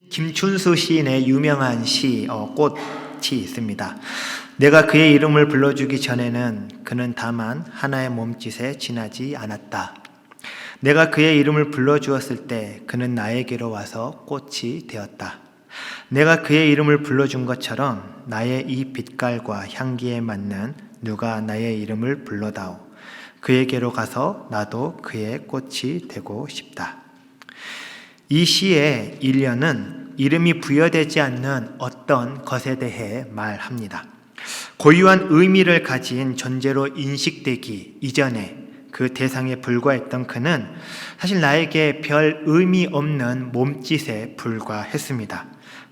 김춘수 시인의 유명한 시 꽃이 있습니다. 내가 그의 이름을 불러주기 전에는 그는 다만 하나의 몸짓에 지나지 않았다. 내가 그의 이름을 불러주었을 때 그는 나에게로 와서 꽃이 되었다. 내가 그의 이름을 불러준 것처럼 나의 이 빛깔과 향기에 맞는 누가 나의 이름을 불러다오. 그에게로 가서 나도 그의 꽃이 되고 싶다. 이 시의 일련은 이름이 부여되지 않는 어떤 것에 대해 말합니다. 고유한 의미를 가진 존재로 인식되기 이전에 그 대상에 불과했던 그는 사실 나에게 별 의미 없는 몸짓에 불과했습니다.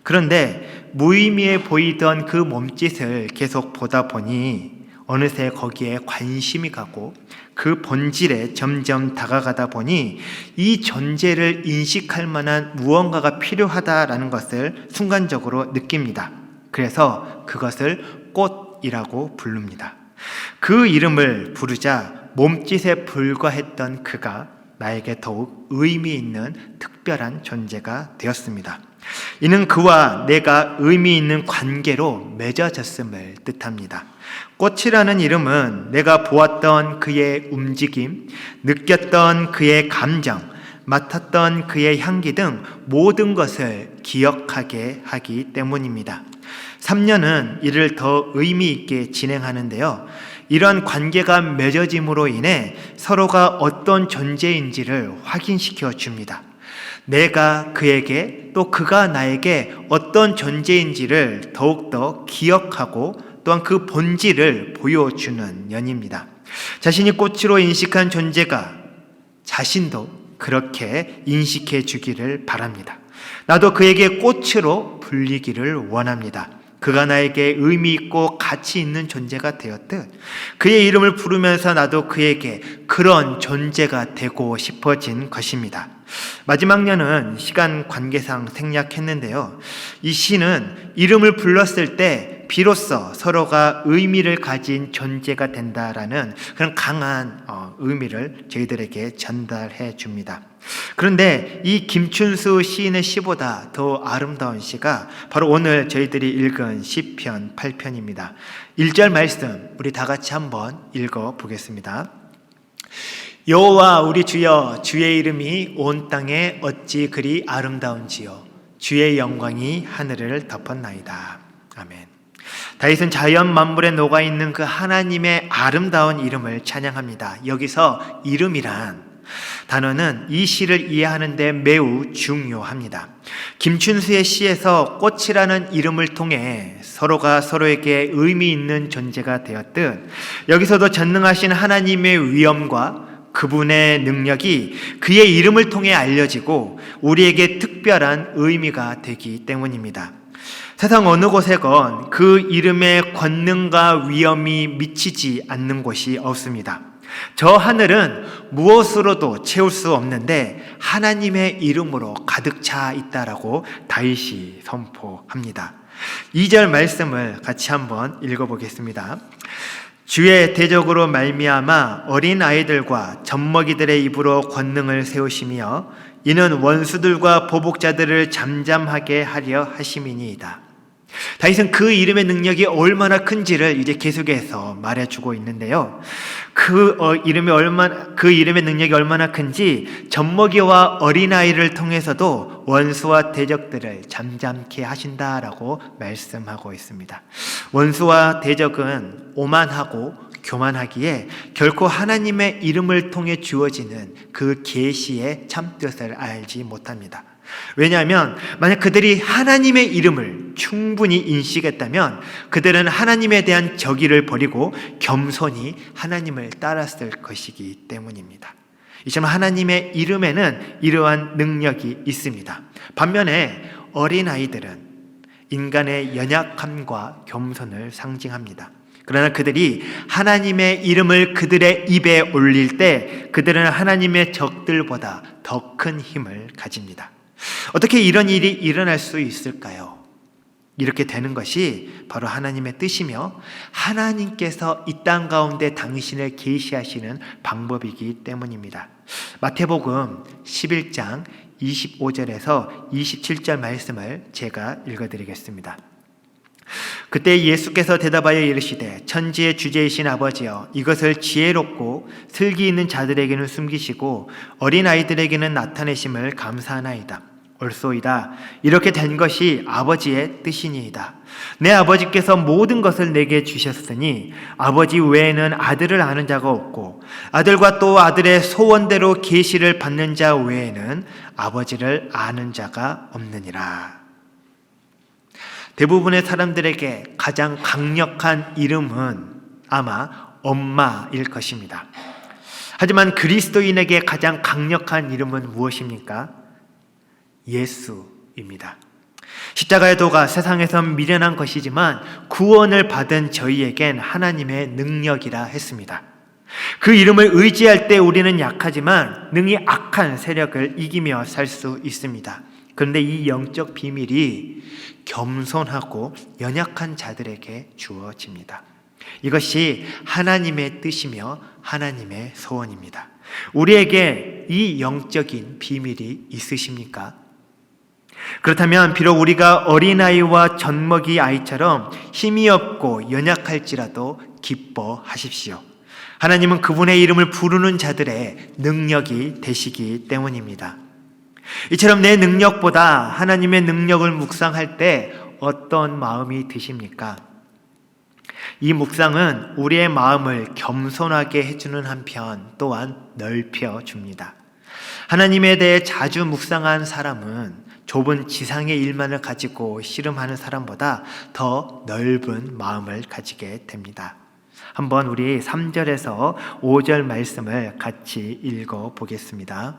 그런데 무의미해 보이던 그 몸짓을 계속 보다 보니 어느새 거기에 관심이 가고 그 본질에 점점 다가가다 보니 이 존재를 인식할 만한 무언가가 필요하다라는 것을 순간적으로 느낍니다. 그래서 그것을 꽃이라고 부릅니다. 그 이름을 부르자 몸짓에 불과했던 그가 나에게 더욱 의미 있는 특별한 존재가 되었습니다. 이는 그와 내가 의미 있는 관계로 맺어졌음을 뜻합니다. 꽃이라는 이름은 내가 보았던 그의 움직임, 느꼈던 그의 감정, 맡았던 그의 향기 등 모든 것을 기억하게 하기 때문입니다. 3년은 이를 더 의미 있게 진행하는데요. 이런 관계가 맺어짐으로 인해 서로가 어떤 존재인지를 확인시켜 줍니다. 내가 그에게 또 그가 나에게 어떤 존재인지를 더욱더 기억하고 또한 그 본질을 보여주는 연입니다. 자신이 꽃으로 인식한 존재가 자신도 그렇게 인식해 주기를 바랍니다. 나도 그에게 꽃으로 불리기를 원합니다. 그가 나에게 의미 있고 가치 있는 존재가 되었듯 그의 이름을 부르면서 나도 그에게 그런 존재가 되고 싶어진 것입니다. 마지막 년은 시간 관계상 생략했는데요. 이 시는 이름을 불렀을 때 비로소 서로가 의미를 가진 존재가 된다라는 그런 강한 의미를 저희들에게 전달해 줍니다. 그런데 이 김춘수 시인의 시보다 더 아름다운 시가 바로 오늘 저희들이 읽은 시편 8편입니다. 1절 말씀 우리 다 같이 한번 읽어 보겠습니다. 여호와 우리 주여, 주의 이름이 온 땅에 어찌 그리 아름다운지요, 주의 영광이 하늘을 덮었나이다. 아멘. 다윗은 자연 만물에 녹아있는 그 하나님의 아름다운 이름을 찬양합니다. 여기서 이름이란 단어는 이 시를 이해하는 데 매우 중요합니다. 김춘수의 시에서 꽃이라는 이름을 통해 서로가 서로에게 의미 있는 존재가 되었듯 여기서도 전능하신 하나님의 위엄과 그분의 능력이 그의 이름을 통해 알려지고 우리에게 특별한 의미가 되기 때문입니다. 세상 어느 곳에건 그 이름의 권능과 위엄이 미치지 않는 곳이 없습니다. 저 하늘은 무엇으로도 채울 수 없는데 하나님의 이름으로 가득 차 있다라고 다윗이 선포합니다. 2절 말씀을 같이 한번 읽어보겠습니다. 주의 대적으로 말미암아 어린 아이들과 젖먹이들의 입으로 권능을 세우시며 이는 원수들과 보복자들을 잠잠하게 하려 하심이니이다. 다윗은 그 이름의 능력이 얼마나 큰지를 이제 계속해서 말해주고 있는데요. 그 이름의 능력이 얼마나 큰지 젖먹이와 어린아이를 통해서도 원수와 대적들을 잠잠케 하신다라고 말씀하고 있습니다. 원수와 대적은 오만하고 교만하기에 결코 하나님의 이름을 통해 주어지는 그 계시의 참뜻을 알지 못합니다. 왜냐하면 만약 그들이 하나님의 이름을 충분히 인식했다면 그들은 하나님에 대한 저기를 버리고 겸손히 하나님을 따랐을 것이기 때문입니다. 이처럼 하나님의 이름에는 이러한 능력이 있습니다. 반면에 어린아이들은 인간의 연약함과 겸손을 상징합니다. 그러나 그들이 하나님의 이름을 그들의 입에 올릴 때 그들은 하나님의 적들보다 더 큰 힘을 가집니다. 어떻게 이런 일이 일어날 수 있을까요? 이렇게 되는 것이 바로 하나님의 뜻이며 하나님께서 이 땅 가운데 당신을 계시하시는 방법이기 때문입니다. 마태복음 11장 25절에서 27절 말씀을 제가 읽어드리겠습니다. 그때 예수께서 대답하여 이르시되 천지의 주제이신 아버지여, 이것을 지혜롭고 슬기 있는 자들에게는 숨기시고 어린아이들에게는 나타내심을 감사하나이다. 옳소이다. 이렇게 된 것이 아버지의 뜻이니이다. 내 아버지께서 모든 것을 내게 주셨으니 아버지 외에는 아들을 아는 자가 없고 아들과 또 아들의 소원대로 계시를 받는 자 외에는 아버지를 아는 자가 없느니라. 대부분의 사람들에게 가장 강력한 이름은 아마 엄마일 것입니다. 하지만 그리스도인에게 가장 강력한 이름은 무엇입니까? 예수입니다. 십자가의 도가 세상에서 미련한 것이지만 구원을 받은 저희에겐 하나님의 능력이라 했습니다. 그 이름을 의지할 때 우리는 약하지만 능히 악한 세력을 이기며 살 수 있습니다. 그런데 이 영적 비밀이 겸손하고 연약한 자들에게 주어집니다. 이것이 하나님의 뜻이며 하나님의 소원입니다. 우리에게 이 영적인 비밀이 있으십니까? 그렇다면 비록 우리가 어린아이와 젖먹이 아이처럼 힘이 없고 연약할지라도 기뻐하십시오. 하나님은 그분의 이름을 부르는 자들의 능력이 되시기 때문입니다. 이처럼 내 능력보다 하나님의 능력을 묵상할 때 어떤 마음이 드십니까? 이 묵상은 우리의 마음을 겸손하게 해주는 한편 또한 넓혀줍니다. 하나님에 대해 자주 묵상한 사람은 좁은 지상의 일만을 가지고 씨름하는 사람보다 더 넓은 마음을 가지게 됩니다. 한번 우리 3절에서 5절 말씀을 같이 읽어보겠습니다.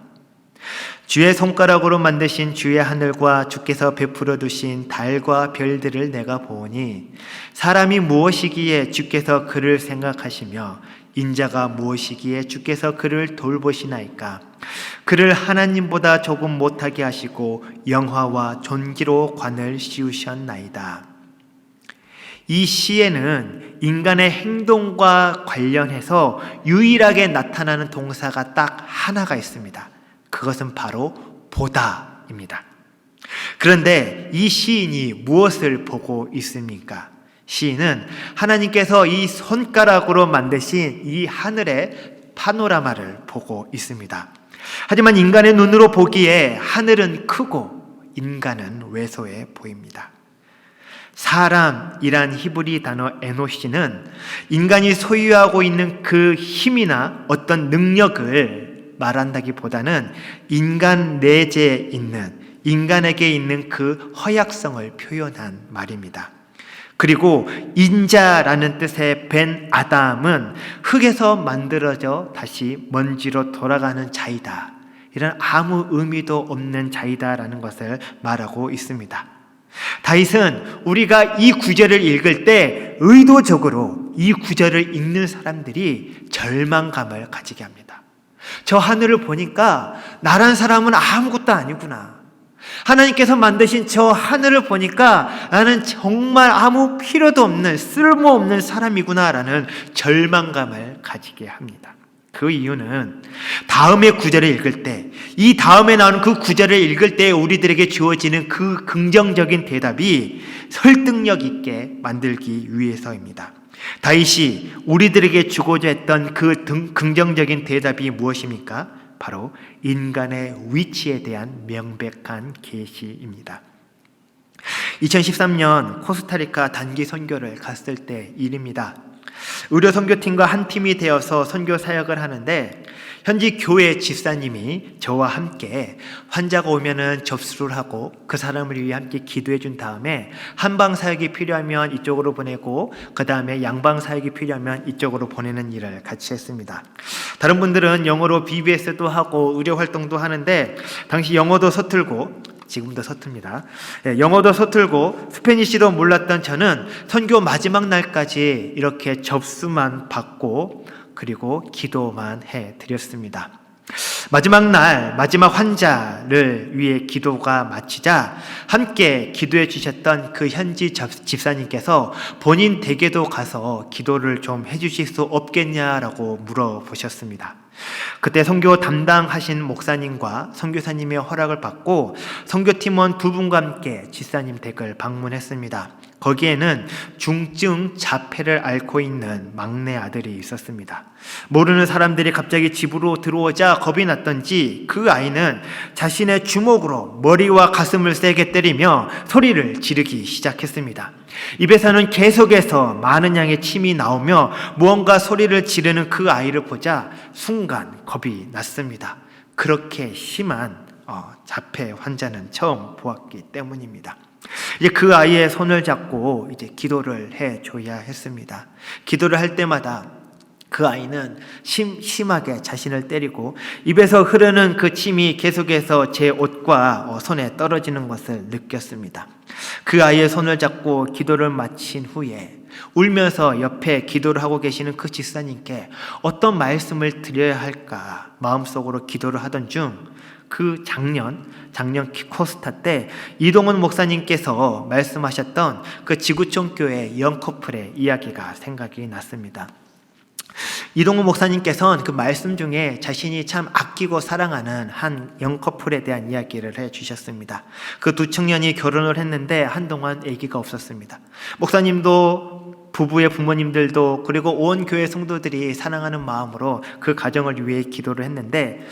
주의 손가락으로 만드신 주의 하늘과 주께서 베풀어 두신 달과 별들을 내가 보니 사람이 무엇이기에 주께서 그를 생각하시며 인자가 무엇이기에 주께서 그를 돌보시나이까. 그를 하나님보다 조금 못하게 하시고 영화와 존귀로 관을 씌우셨나이다. 이 시에는 인간의 행동과 관련해서 유일하게 나타나는 동사가 딱 하나가 있습니다. 그것은 바로 보다입니다. 그런데 이 시인이 무엇을 보고 있습니까? 시인은 하나님께서 이 손가락으로 만드신 이 하늘의 파노라마를 보고 있습니다. 하지만 인간의 눈으로 보기에 하늘은 크고 인간은 왜소해 보입니다. 사람이란 히브리 단어 에노시는 인간이 소유하고 있는 그 힘이나 어떤 능력을 말한다기보다는 인간 내재에 있는, 인간에게 있는 그 허약성을 표현한 말입니다. 그리고 인자라는 뜻의 벤 아담은 흙에서 만들어져 다시 먼지로 돌아가는 자이다. 이런 아무 의미도 없는 자이다라는 것을 말하고 있습니다. 다윗은 우리가 이 구절을 읽을 때 의도적으로 이 구절을 읽는 사람들이 절망감을 가지게 합니다. 저 하늘을 보니까 나란 사람은 아무것도 아니구나. 하나님께서 만드신 저 하늘을 보니까 나는 정말 아무 필요도 없는 쓸모없는 사람이구나라는 절망감을 가지게 합니다. 그 이유는 다음의 구절을 읽을 때, 이 다음에 나오는 그 구절을 읽을 때 우리들에게 주어지는 그 긍정적인 대답이 설득력 있게 만들기 위해서입니다. 다윗이 우리들에게 주고자 했던 그 긍정적인 대답이 무엇입니까? 바로 인간의 위치에 대한 명백한 계시입니다. 2013년 코스타리카 단기 선교를 갔을 때 일입니다. 의료 선교팀과 한 팀이 되어서 선교 사역을 하는데 현지 교회 집사님이 저와 함께 환자가 오면은 접수를 하고 그 사람을 위해 함께 기도해 준 다음에 한방 사역이 필요하면 이쪽으로 보내고 그 다음에 양방 사역이 필요하면 이쪽으로 보내는 일을 같이 했습니다. 다른 분들은 영어로 BBS도 하고 의료 활동도 하는데 당시 영어도 서툴고 지금도 서툽니다. 영어도 서툴고 스페니쉬도 몰랐던 저는 선교 마지막 날까지 이렇게 접수만 받고 그리고 기도만 해드렸습니다. 마지막 날 마지막 환자를 위해 기도가 마치자 함께 기도해 주셨던 그 현지 집사님께서 본인 댁에도 가서 기도를 좀 해주실 수 없겠냐라고 물어보셨습니다. 그때 선교 담당하신 목사님과 선교사님의 허락을 받고 선교팀원 두 분과 함께 집사님 댁을 방문했습니다. 거기에는 중증 자폐를 앓고 있는 막내 아들이 있었습니다. 모르는 사람들이 갑자기 집으로 들어오자 겁이 났던지 그 아이는 자신의 주먹으로 머리와 가슴을 세게 때리며 소리를 지르기 시작했습니다. 입에서는 계속해서 많은 양의 침이 나오며 무언가 소리를 지르는 그 아이를 보자 순간 겁이 났습니다. 그렇게 심한 자폐 환자는 처음 보았기 때문입니다. 이제 그 아이의 손을 잡고 이제 기도를 해줘야 했습니다. 기도를 할 때마다 그 아이는 심하게 자신을 때리고 입에서 흐르는 그 침이 계속해서 제 옷과 손에 떨어지는 것을 느꼈습니다. 그 아이의 손을 잡고 기도를 마친 후에 울면서 옆에 기도를 하고 계시는 그 집사님께 어떤 말씀을 드려야 할까 마음속으로 기도를 하던 중 그 작년 코스타 때 이동훈 목사님께서 말씀하셨던 그 지구촌 교회 영커플의 이야기가 생각이 났습니다. 이동훈 목사님께서는 그 말씀 중에 자신이 참 아끼고 사랑하는 한 영커플에 대한 이야기를 해주셨습니다. 그 두 청년이 결혼을 했는데 한동안 아기가 없었습니다. 목사님도 부부의 부모님들도 그리고 온 교회 성도들이 사랑하는 마음으로 그 가정을 위해 기도를 했는데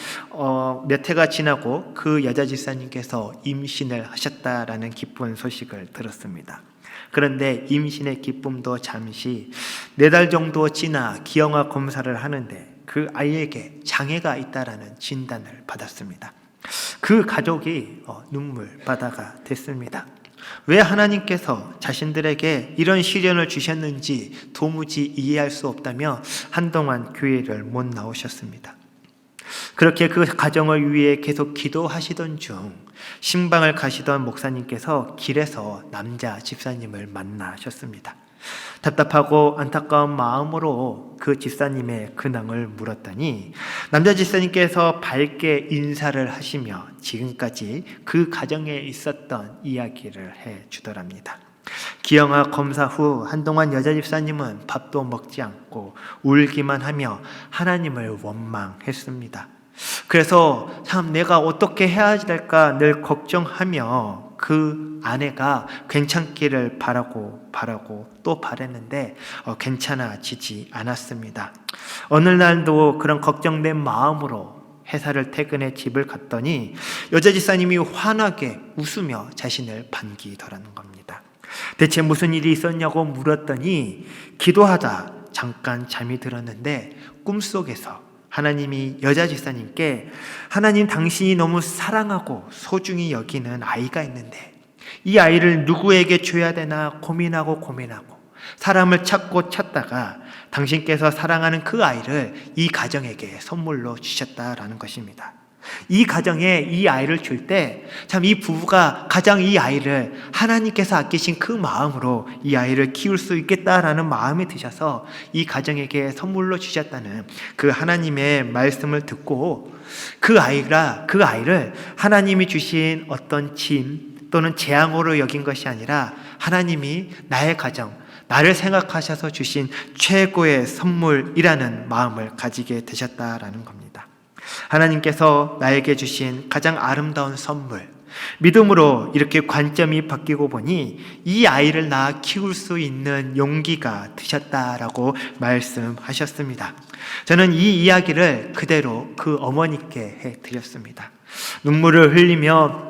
몇 해가 지나고 그 여자 집사님께서 임신을 하셨다라는 기쁜 소식을 들었습니다. 그런데 임신의 기쁨도 잠시 4달 정도 지나 기형아 검사를 하는데 그 아이에게 장애가 있다라는 진단을 받았습니다. 그 가족이 눈물바다가 됐습니다. 왜 하나님께서 자신들에게 이런 시련을 주셨는지 도무지 이해할 수 없다며 한동안 교회를 못 나오셨습니다. 그렇게 그 가정을 위해 계속 기도하시던 중 신방을 가시던 목사님께서 길에서 남자 집사님을 만나셨습니다. 답답하고 안타까운 마음으로 그 집사님의 근황을 물었더니 남자 집사님께서 밝게 인사를 하시며 지금까지 그 가정에 있었던 이야기를 해주더랍니다. 기형아 검사 후 한동안 여자 집사님은 밥도 먹지 않고 울기만 하며 하나님을 원망했습니다. 그래서 참 내가 어떻게 해야 될까 늘 걱정하며 그 아내가 괜찮기를 바라고 또 바랬는데 괜찮아지지 않았습니다. 어느 날도 그런 걱정된 마음으로 회사를 퇴근해 집을 갔더니 여자 집사님이 환하게 웃으며 자신을 반기더라는 겁니다. 대체 무슨 일이 있었냐고 물었더니 기도하다 잠깐 잠이 들었는데 꿈속에서 하나님이 여자 집사님께 하나님 당신이 너무 사랑하고 소중히 여기는 아이가 있는데 이 아이를 누구에게 줘야 되나 고민하고 사람을 찾다가 당신께서 사랑하는 그 아이를 이 가정에게 선물로 주셨다라는 것입니다. 이 가정에 이 아이를 줄 때 참 이 부부가 가장 이 아이를 하나님께서 아끼신 그 마음으로 이 아이를 키울 수 있겠다라는 마음이 드셔서 이 가정에게 선물로 주셨다는 그 하나님의 말씀을 듣고 그 아이를 하나님이 주신 어떤 짐 또는 재앙으로 여긴 것이 아니라 하나님이 나의 가정, 나를 생각하셔서 주신 최고의 선물이라는 마음을 가지게 되셨다라는 겁니다. 하나님께서 나에게 주신 가장 아름다운 선물, 믿음으로 이렇게 관점이 바뀌고 보니 이 아이를 낳아 키울 수 있는 용기가 드셨다라고 말씀하셨습니다. 저는 이 이야기를 그대로 그 어머니께 해드렸습니다. 눈물을 흘리며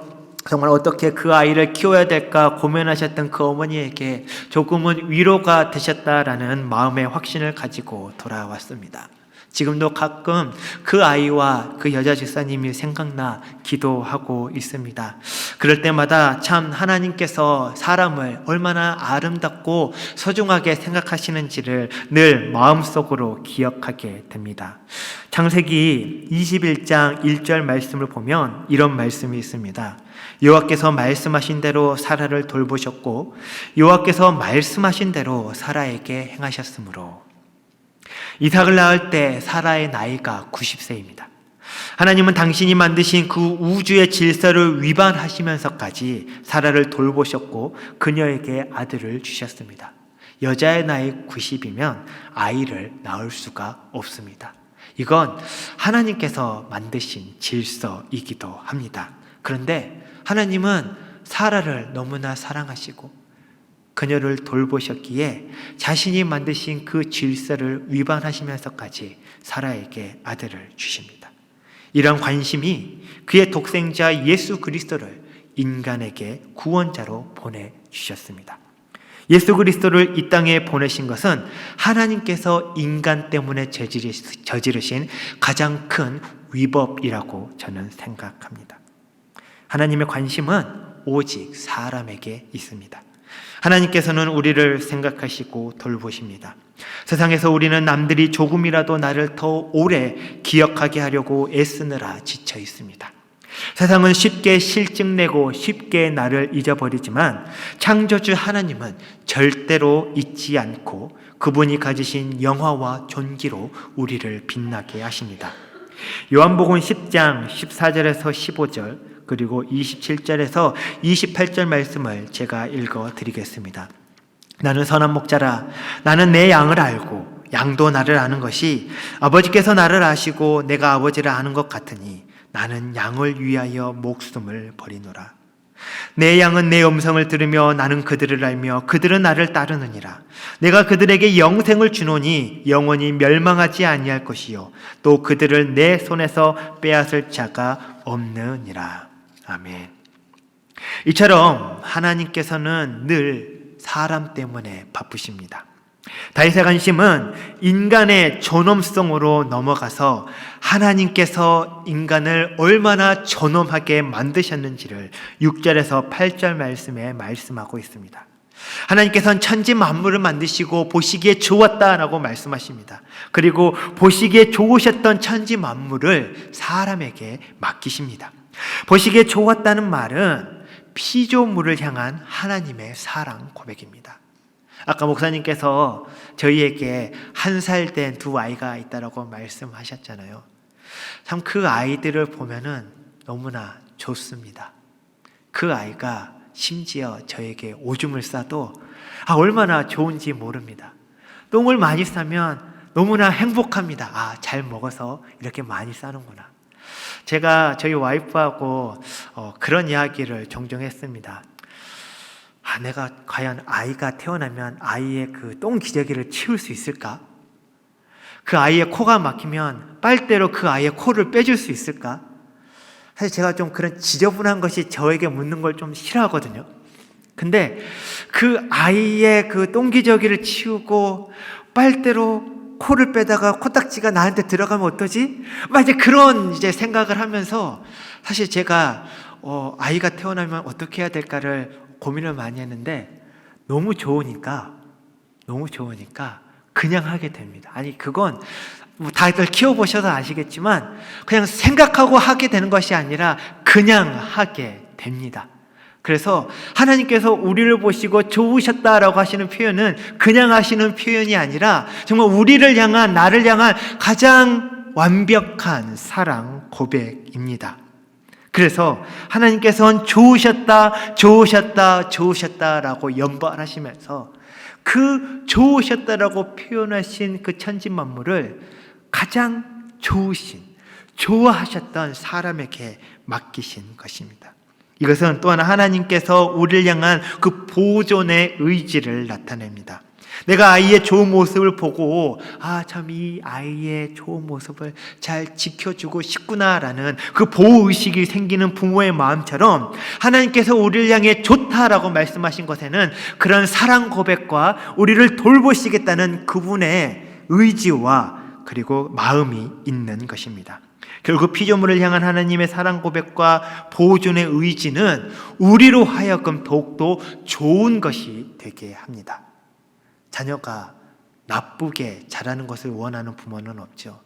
정말 어떻게 그 아이를 키워야 될까 고민하셨던 그 어머니에게 조금은 위로가 되셨다라는 마음의 확신을 가지고 돌아왔습니다. 지금도 가끔 그 아이와 그 여자 집사님이 생각나 기도하고 있습니다. 그럴 때마다 참 하나님께서 사람을 얼마나 아름답고 소중하게 생각하시는지를 늘 마음속으로 기억하게 됩니다. 창세기 21장 1절 말씀을 보면 이런 말씀이 있습니다. 여호와께서 말씀하신 대로 사라를 돌보셨고 여호와께서 말씀하신 대로 사라에게 행하셨으므로. 이삭을 낳을 때 사라의 나이가 90세입니다. 하나님은 당신이 만드신 그 우주의 질서를 위반하시면서까지 사라를 돌보셨고 그녀에게 아들을 주셨습니다. 여자의 나이 90이면 아이를 낳을 수가 없습니다. 이건 하나님께서 만드신 질서이기도 합니다. 그런데 하나님은 사라를 너무나 사랑하시고 그녀를 돌보셨기에 자신이 만드신 그 질서를 위반하시면서까지 사라에게 아들을 주십니다. 이런 관심이 그의 독생자 예수 그리스도를 인간에게 구원자로 보내주셨습니다. 예수 그리스도를 이 땅에 보내신 것은 하나님께서 인간 때문에 저지르신 가장 큰 위법이라고 저는 생각합니다. 하나님의 관심은 오직 사람에게 있습니다. 하나님께서는 우리를 생각하시고 돌보십니다. 세상에서 우리는 남들이 조금이라도 나를 더 오래 기억하게 하려고 애쓰느라 지쳐 있습니다. 세상은 쉽게 실증내고 쉽게 나를 잊어버리지만 창조주 하나님은 절대로 잊지 않고 그분이 가지신 영화와 존귀로 우리를 빛나게 하십니다. 요한복음 10장 14절에서 15절 그리고 27절에서 28절 말씀을 제가 읽어 드리겠습니다. 나는 선한 목자라. 나는 내 양을 알고 양도 나를 아는 것이 아버지께서 나를 아시고 내가 아버지를 아는 것 같으니 나는 양을 위하여 목숨을 버리노라. 내 양은 내 음성을 들으며 나는 그들을 알며 그들은 나를 따르느니라. 내가 그들에게 영생을 주노니 영원히 멸망하지 아니할 것이요 또 그들을 내 손에서 빼앗을 자가 없느니라. 아멘. 이처럼 하나님께서는 늘 사람 때문에 바쁘십니다. 다윗의 관심은 인간의 존엄성으로 넘어가서 하나님께서 인간을 얼마나 존엄하게 만드셨는지를 6절에서 8절 말씀에 말씀하고 있습니다. 하나님께서는 천지 만물을 만드시고 보시기에 좋았다라고 말씀하십니다. 그리고 보시기에 좋으셨던 천지 만물을 사람에게 맡기십니다. 보시기에 좋았다는 말은 피조물을 향한 하나님의 사랑 고백입니다. 아까 목사님께서 저희에게 1살 된 두 아이가 있다라고 말씀하셨잖아요. 참 그 아이들을 보면은 너무나 좋습니다. 그 아이가 심지어 저에게 오줌을 싸도 얼마나 좋은지 모릅니다. 똥을 많이 싸면 너무나 행복합니다. 잘 먹어서 이렇게 많이 싸는구나. 제가 저희 와이프하고 그런 이야기를 종종 했습니다. 내가 과연 아이가 태어나면 아이의 그 똥 기저귀를 치울 수 있을까? 그 아이의 코가 막히면 빨대로 그 아이의 코를 빼줄 수 있을까? 사실 제가 좀 그런 지저분한 것이 저에게 묻는 걸 좀 싫어하거든요. 근데 그 아이의 그 똥 기저귀를 치우고 빨대로 코를 빼다가 코딱지가 나한테 들어가면 어떠지? 이제 그런 생각을 하면서 사실 제가 아이가 태어나면 어떻게 해야 될까를 고민을 많이 했는데 너무 좋으니까 그냥 하게 됩니다. 아니 그건 다들 키워보셔서 아시겠지만 그냥 생각하고 하게 되는 것이 아니라 그냥 하게 됩니다. 그래서 하나님께서 우리를 보시고 좋으셨다라고 하시는 표현은 그냥 하시는 표현이 아니라 정말 우리를 향한, 나를 향한 가장 완벽한 사랑 고백입니다. 그래서 하나님께서는 좋으셨다라고 연발하시면서 그 좋으셨다라고 표현하신 그 천지 만물을 가장 좋아하셨던 사람에게 맡기신 것입니다. 이것은 또한 하나님께서 우리를 향한 그 보존의 의지를 나타냅니다. 내가 아이의 좋은 모습을 보고 참 이 아이의 좋은 모습을 잘 지켜주고 싶구나라는 그 보호의식이 생기는 부모의 마음처럼 하나님께서 우리를 향해 좋다라고 말씀하신 것에는 그런 사랑 고백과 우리를 돌보시겠다는 그분의 의지와 그리고 마음이 있는 것입니다. 결국 피조물을 향한 하나님의 사랑 고백과 보존의 의지는 우리로 하여금 더욱더 좋은 것이 되게 합니다. 자녀가 나쁘게 자라는 것을 원하는 부모는 없죠.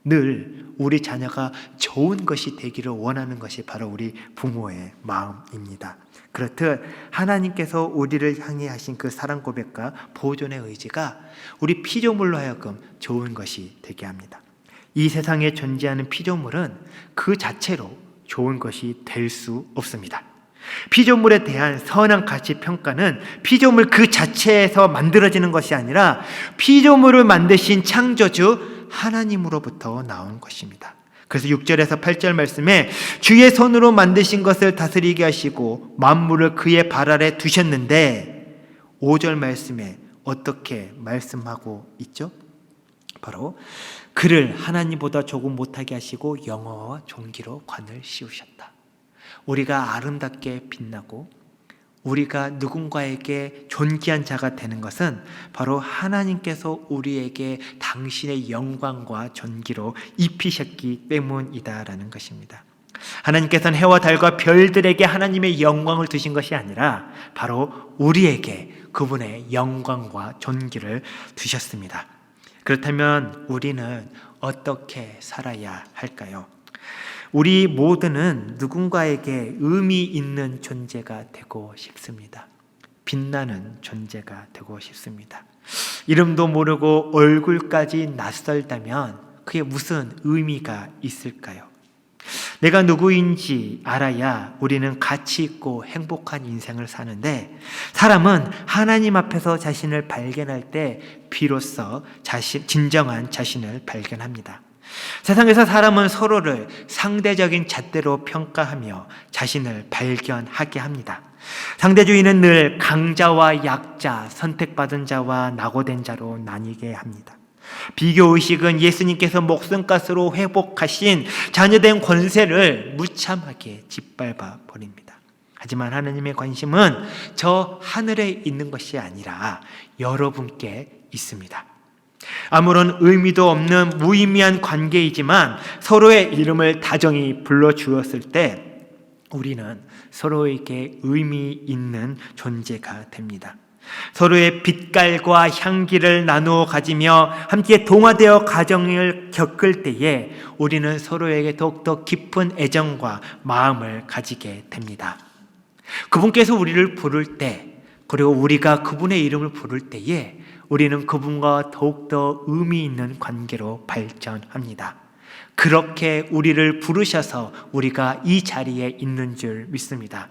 늘 우리 자녀가 좋은 것이 되기를 원하는 것이 바로 우리 부모의 마음입니다. 그렇듯 하나님께서 우리를 향해 하신 그 사랑 고백과 보존의 의지가 우리 피조물로 하여금 좋은 것이 되게 합니다. 이 세상에 존재하는 피조물은 그 자체로 좋은 것이 될 수 없습니다. 피조물에 대한 선한 가치 평가는 피조물 그 자체에서 만들어지는 것이 아니라 피조물을 만드신 창조주 하나님으로부터 나온 것입니다. 그래서 6절에서 8절 말씀에 주의 손으로 만드신 것을 다스리게 하시고 만물을 그의 발 아래 두셨는데 5절 말씀에 어떻게 말씀하고 있죠? 바로 그를 하나님보다 조금 못하게 하시고 영어와 존귀로 관을 씌우셨다. 우리가 아름답게 빛나고 우리가 누군가에게 존귀한 자가 되는 것은 바로 하나님께서 우리에게 당신의 영광과 존귀로 입히셨기 때문이다라는 것입니다. 하나님께서는 해와 달과 별들에게 하나님의 영광을 두신 것이 아니라 바로 우리에게 그분의 영광과 존귀를 두셨습니다. 그렇다면 우리는 어떻게 살아야 할까요? 우리 모두는 누군가에게 의미 있는 존재가 되고 싶습니다. 빛나는 존재가 되고 싶습니다. 이름도 모르고 얼굴까지 낯설다면 그게 무슨 의미가 있을까요? 내가 누구인지 알아야 우리는 가치 있고 행복한 인생을 사는데 사람은 하나님 앞에서 자신을 발견할 때 비로소 진정한 자신을 발견합니다. 세상에서 사람은 서로를 상대적인 잣대로 평가하며 자신을 발견하게 합니다. 상대주의는 늘 강자와 약자, 선택받은 자와 낙오된 자로 나뉘게 합니다. 비교의식은 예수님께서 목숨값으로 회복하신 자녀된 권세를 무참하게 짓밟아 버립니다. 하지만 하나님의 관심은 저 하늘에 있는 것이 아니라 여러분께 있습니다. 아무런 의미도 없는 무의미한 관계이지만 서로의 이름을 다정히 불러주었을 때 우리는 서로에게 의미 있는 존재가 됩니다. 서로의 빛깔과 향기를 나누어 가지며 함께 동화되어 가정을 겪을 때에 우리는 서로에게 더욱더 깊은 애정과 마음을 가지게 됩니다. 그분께서 우리를 부를 때 그리고 우리가 그분의 이름을 부를 때에 우리는 그분과 더욱더 의미 있는 관계로 발전합니다. 그렇게 우리를 부르셔서 우리가 이 자리에 있는 줄 믿습니다.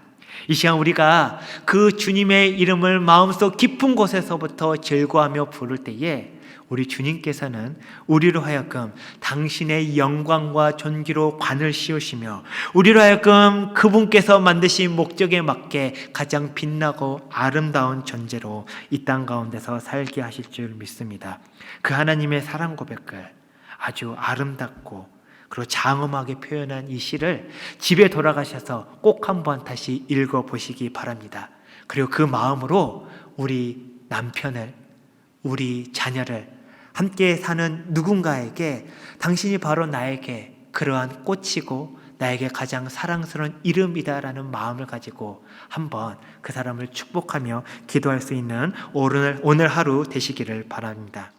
이 시간 우리가 그 주님의 이름을 마음속 깊은 곳에서부터 즐거워하며 부를 때에 우리 주님께서는 우리로 하여금 당신의 영광과 존귀로 관을 씌우시며 우리로 하여금 그분께서 만드신 목적에 맞게 가장 빛나고 아름다운 존재로 이 땅 가운데서 살게 하실 줄 믿습니다. 그 하나님의 사랑 고백을 아주 아름답고 그리고 장엄하게 표현한 이 시를 집에 돌아가셔서 꼭 한번 다시 읽어보시기 바랍니다. 그리고 그 마음으로 우리 남편을, 우리 자녀를 함께 사는 누군가에게 당신이 바로 나에게 그러한 꽃이고 나에게 가장 사랑스러운 이름이다라는 마음을 가지고 한번 그 사람을 축복하며 기도할 수 있는 오늘 하루 되시기를 바랍니다.